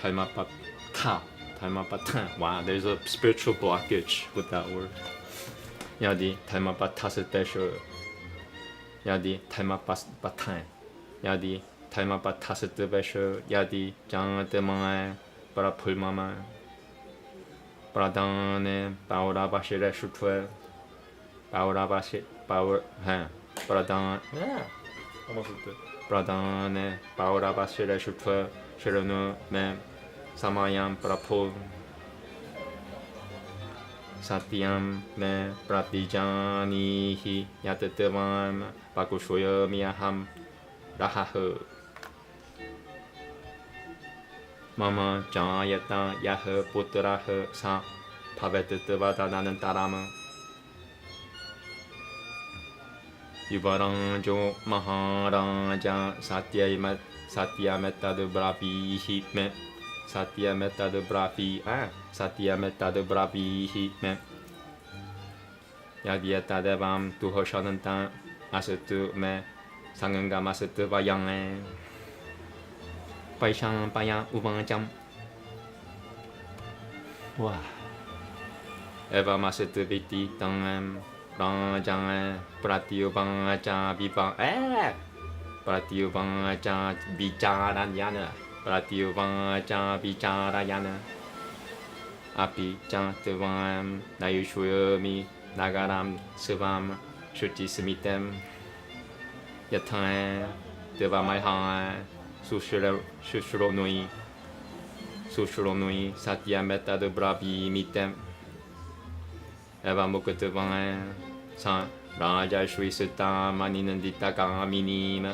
탈마빠 타 wow there's a spiritual blockage with that word 야디 탈마빠 탔을 때 쇼 야디 탈마빠 타 야디 탈마빠 탔을 때 배쇼 야디 장때마에 para 풀마마 Pradane Paurabashi Shutwe Paurabashi Power Pradan Pradane Paurabashi Shutwe Shirunu Me Samayam Prapul Satyam Me Pratijanihi Yatetevam Pakushoya Miyaham Rahahu Mama Jayata Yah Putraha Sa Pavetavada Nanan Tarama Yuvaranjo Maharaja Satya Metta de Bravi Hitme Satya Metta de Bravi Satya Metta de Bravi Hitme Yadieta Devam Tuhoshananta Asetu Me Sanganga Masetu Vayang Paisang Paya Ubangjam Wow eva maset viti tangam rang pratiubang cha bibang pratiubang cha bicarayana pratiubang cha bicarayana api cha tevam nayushuyami nagaram sevam shuti smitem yatha devamaiha sushronui satya metta de bravi mitem eva mukutevang sa raja shri sutta maninandita kaminim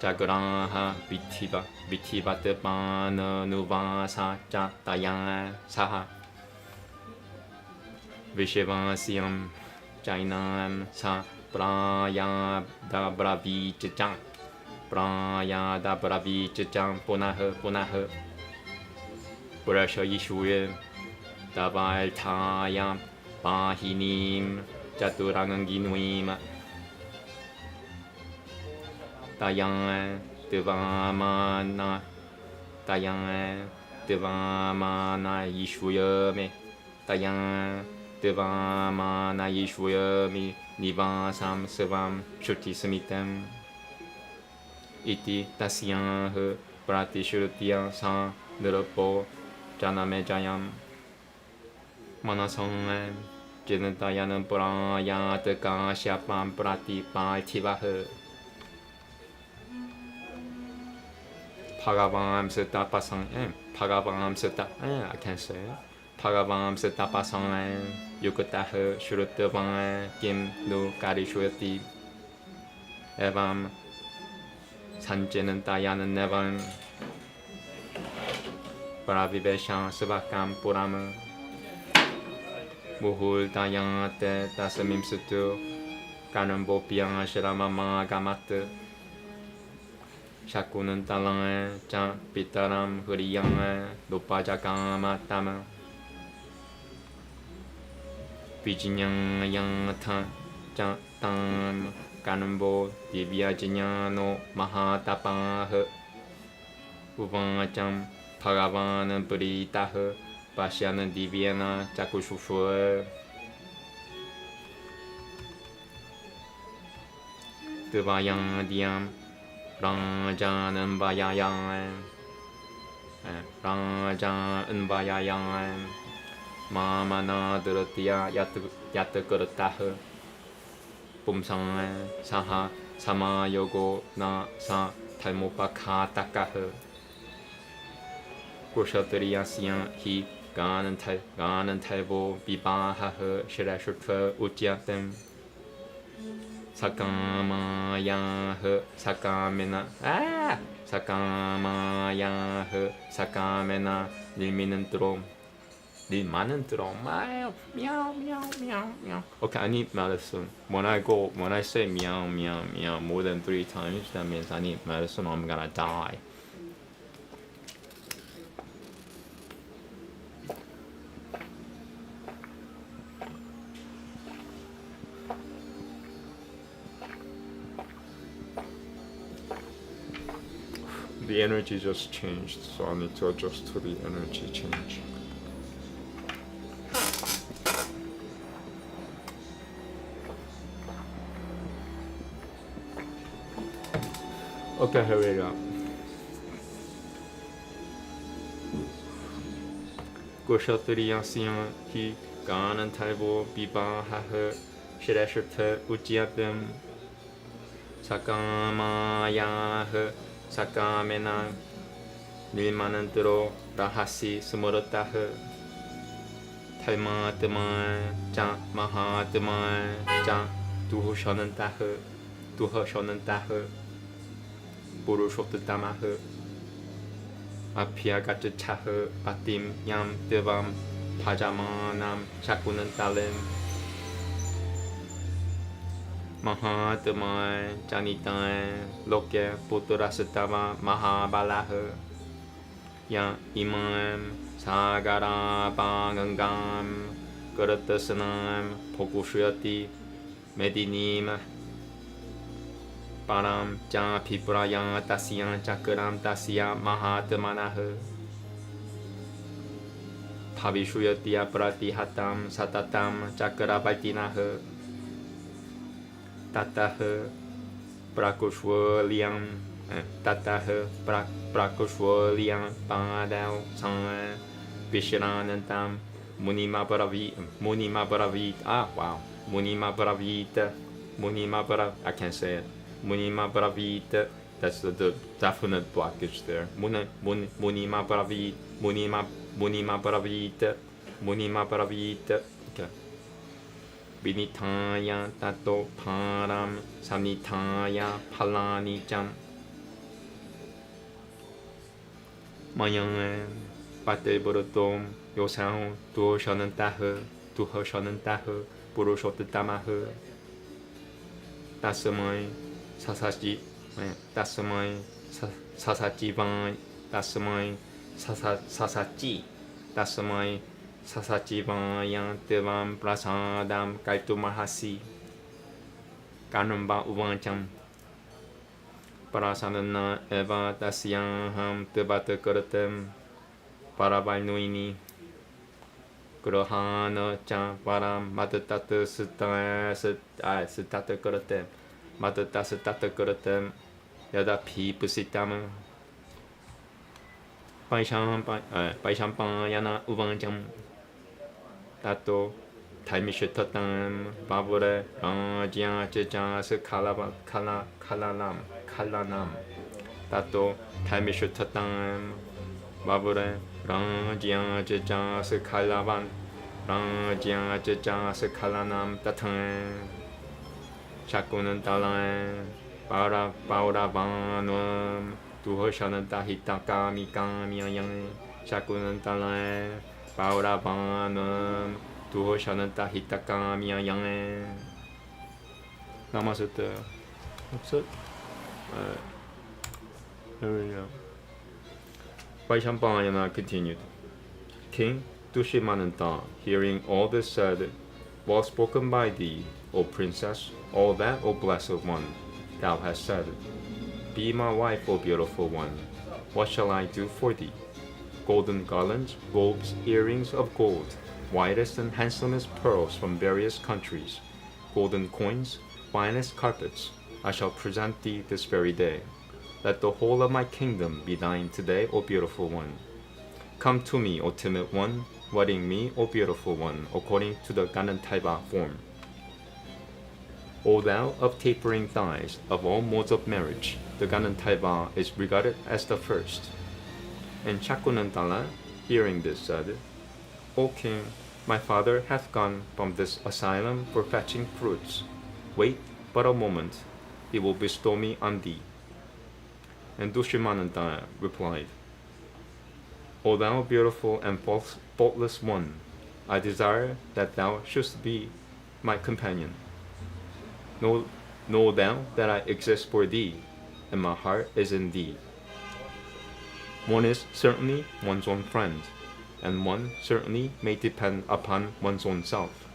jagraha vithiva tepana nuvasa cha tayang saha vishevasyam jainam sa praya da bravi chichang praya da bravi chichang punah Purasha Yishuye Davaltayam Pahinim Jaturanganginuim Tayang Devamana Yishuyame Tayang Devamana Yishuyame Nivasam Savam Shuti Samitam Iti Tasyang Pratishurutya Sa Nirapo Janame Jayam Manasang Jinatayanam Prayataka Shapam Pratipaltivaha Bhagavam Sutta Bhagavam Sutta I can't say Bhagavam Sutta Pasang Yukataha Shurutavang Kim No Karishwati Evam Sanjanatayanam Nevam Paravivesham Savakam Purama Muhul Tayante Tasamim Sutu Kanambopiyang Sharamama Gamata Shakunan Talang Chan Pitaram Huriyang Lupajakama Tama Vijinyang Yang Tan Chan Tam Kanambo Divyajanyano Mahatapah Uvacham Bhagavan Puritaha Pashyana Divyana Chakushushu Devayang Diyam Ranjanam Vayayang Ranjan Vayayang Mamana Duratya Yatakurataha Pumsang Saha Sama Yogo Na Sa Talmupakhatakaha Kushatriyasya Hi Ganantalvo Vibahaha Shirashutva Ujyatam Sakamayaha Sakamena Sakamayaha Sakamena Nilminantrom meow meow meow meow. Okay, I need medicine. When I say meow meow meow more than 3 times, that means I need medicine or I'm gonna die. The energy just changed, so I need to adjust to the energy change. Okay, here we go. Kushatriyasya Hi Ganantalvo Vibahaha Shirashutva Ujyatam Sakamayaha Sakamena Nilmanantro Rahasi Sumurataha Talmatama Cha Mahatama Cha Duhashanantaha Purushottamaha Apyagataha Patim Yam Devam Pajamanam Shakunantalim Mahatama Janita Loke Puturasatama Mahabalaha Ya Imam Sagara Bangangam Garatasanam Pokushuyati Medinim Param Jan Piprayam Tasyan Chakram Tasya Mahatmanaha Bhavishuyatya pratihatam satatam chakravartinaha tataha prakushwaliam tataha prakushwaliam padau sang vishiranantam munima baravit I can't say it. Munima baravit. That's the definite blockage there. Munima baravit. Okay. Vinitaya tato param samnitaya palani jam. Mayang pate borotom yosang tu shanan tahe purushot tamahe. Tasamai sasaji tasamai sasajivai tasamai sasajivaya devam prasadam kaitumahasi kanamba uvancham parasanana eva tasyaham debata karatem paravalnuini grahana cha param matatata sitata karatem matatata karatem yada pi pusitam paishampayana uvanjam tato taimishitatam babure rajya jejas kalanam tato taimishitatam babure rajya jejas kalanam tatan shakunan talan Paura vanam tuho shananta hitakami kamiyang shakunan talan Paura vanam tuho shananta hitakamiyang. Namaste. That's it. There we go. Vaishampayana continued. King Dushimananta, hearing all this, said, well spoken by thee, O princess, all that, O blessed one, thou hast said. Be my wife, O beautiful one. What shall I do for thee? Golden garlands, robes, earrings of gold, whitest and handsomest pearls from various countries, golden coins, finest carpets, I shall present thee this very day. Let the whole of my kingdom be thine today, O beautiful one. Come to me, O timid one, wedding me, O beautiful one, according to the Ganantaiva form. O thou of tapering thighs, of all modes of marriage, the Ganantaiva is regarded as the first. And Chakunantala, hearing this, said, O king, my father hath gone from this asylum for fetching fruits. Wait but a moment, he will bestow me on thee. And Dushimananda replied, O thou beautiful and faultless one, I desire that thou shouldst be my companion. Know thou that I exist for thee, and my heart is in thee. One is certainly one's own friend, and one certainly may depend upon one's own self.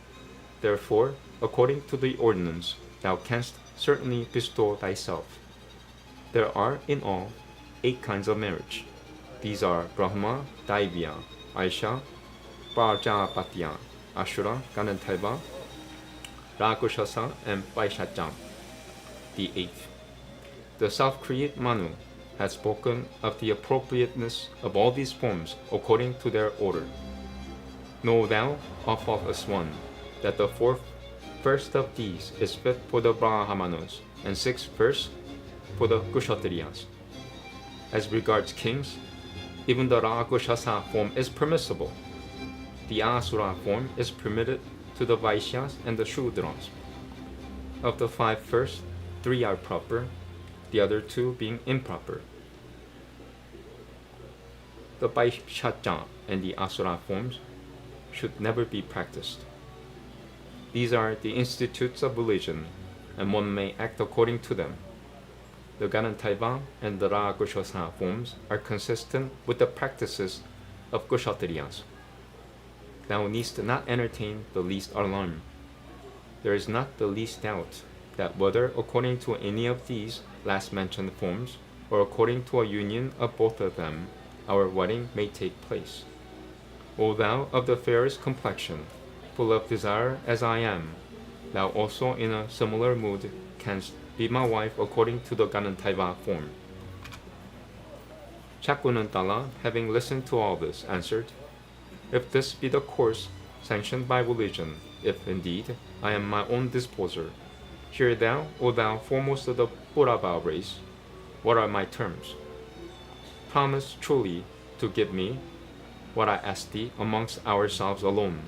Therefore, according to the ordinance, thou canst certainly bestow thyself. There are in all 8 kinds of marriage. These are Brahma, Daivya, Aisha, Prajapatya, Ashura, Ganantaiva, Rakushasa, and Vaishajam. The 8th. The self-create Manu has spoken of the appropriateness of all these forms according to their order. Know thou, O faultless one, that the first of these is fit for the Brahmanas, and 6th verse for the Kshatriyas. As regards kings, even the Rakushasa form is permissible. The Asura form is permitted to the Vaishyas and the Shudras. Of the 5 first, 3 are proper, the other 2 being improper. The Vaishyaja and the Asura forms should never be practiced. These are the institutes of religion, and one may act according to them. The Ganantaiva and the Rakushasa forms are consistent with the practices of Kshatriyas. Thou needst not entertain the least alarm. There is not the least doubt that whether according to any of these last mentioned forms, or according to a union of both of them, our wedding may take place. O thou of the fairest complexion, full of desire as I am, thou also in a similar mood canst be my wife according to the Ganantaiva form. Chakunantala, having listened to all this, answered, If this be the course sanctioned by religion, if indeed I am my own disposer, hear thou, O thou foremost of the Purava race, what are my terms. Promise truly to give me what I ask thee amongst ourselves alone.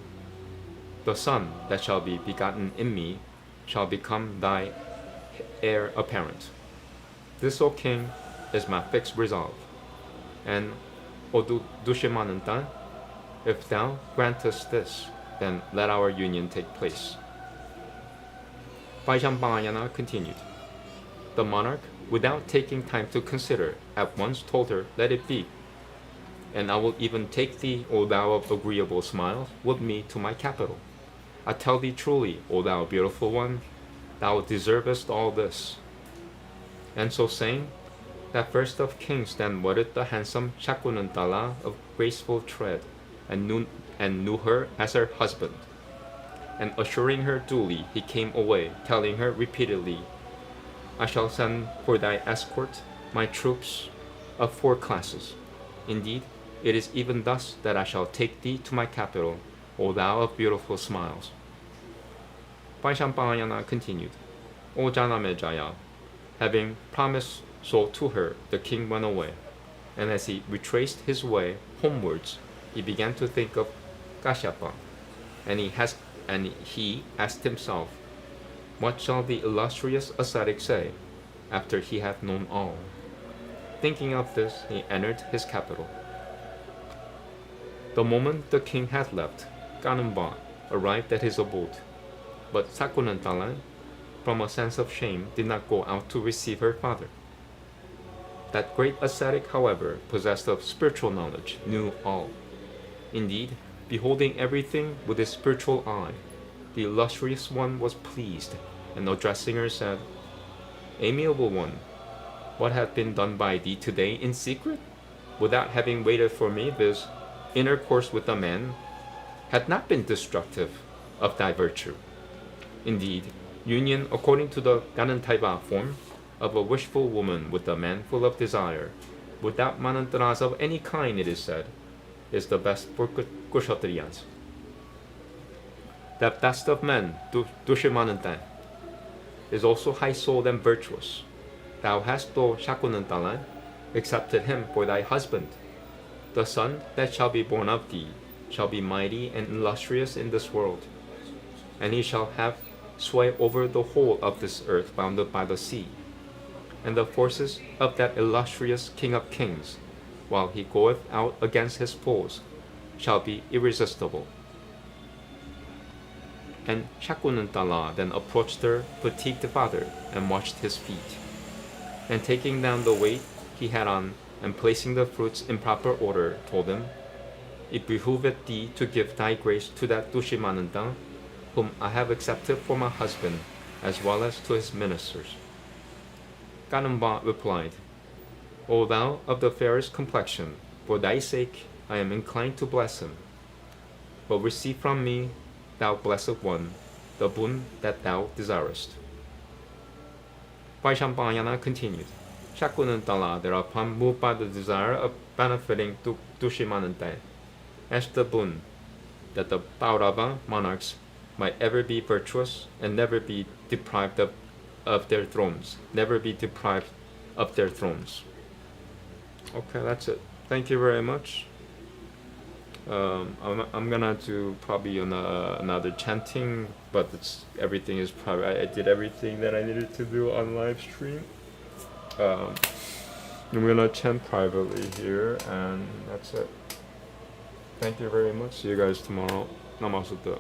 The son that shall be begotten in me shall become thy heir apparent. This, O king, is my fixed resolve. And, O Dushimananta, if thou grantest this, then let our union take place. Vaishambhayana continued. The monarch, without taking time to consider, at once told her, Let it be. And I will even take thee, O thou of agreeable smiles, with me to my capital. I tell thee truly, O thou beautiful one, thou deservest all this. And so saying, that first of kings then wedded the handsome Shakunantala of graceful tread, and knew her as her husband. And assuring her duly, he came away, telling her repeatedly, I shall send for thy escort my troops of 4 classes. Indeed, it is even thus that I shall take thee to my capital, O thou of beautiful smiles. Vaishambhayana continued, O Janamejaya, having promised so to her, the king went away, and as he retraced his way homewards, he began to think of Kashyapa, and he asked himself, What shall the illustrious ascetic say, after he hath known all? Thinking of this, he entered his capital. The moment the king had left, Kanamba arrived at his abode, but Sakunantala, from a sense of shame, did not go out to receive her father. That great ascetic, however, possessed of spiritual knowledge, knew all. Indeed, beholding everything with his spiritual eye, the illustrious one was pleased, and addressing her said, Amiable one, what hath been done by thee today in secret, without having waited for me, this intercourse with a man, had not been destructive of thy virtue. Indeed, union according to the Ganantaiva form of a wishful woman with a man full of desire, without manantras of any kind, it is said, is the best for Kshatriyas. That best of men, Dushimananta, is also high-souled and virtuous. Thou hast, O Shakunantala, accepted him for thy husband. The son that shall be born of thee shall be mighty and illustrious in this world, and he shall have sway over the whole of this earth bounded by the sea, and the forces of that illustrious King of Kings, while he goeth out against his foes, shall be irresistible. And Shakunantala then approached her fatigued father and washed his feet, and taking down the weight he had on and placing the fruits in proper order, told him, It behoveth thee to give thy grace to that Dushimananda, whom I have accepted for my husband, as well as to his ministers. Kanamba replied, O thou of the fairest complexion, for thy sake I am inclined to bless him. But receive from me, thou blessed one, the boon that thou desirest. Vaishambhayana continued. Shakunantala thereupon, moved by the desire of benefiting Dushimananda, asked the boon that the Paurava monarchs might ever be virtuous and never be deprived of their thrones. Never be deprived of their thrones. Okay, that's it. Thank you very much. I'm gonna do probably another chanting, but everything is probably, I did everything that I needed to do on live stream. I'm gonna chant privately here, and that's it. Thank you very much. See you guys tomorrow. Namaste.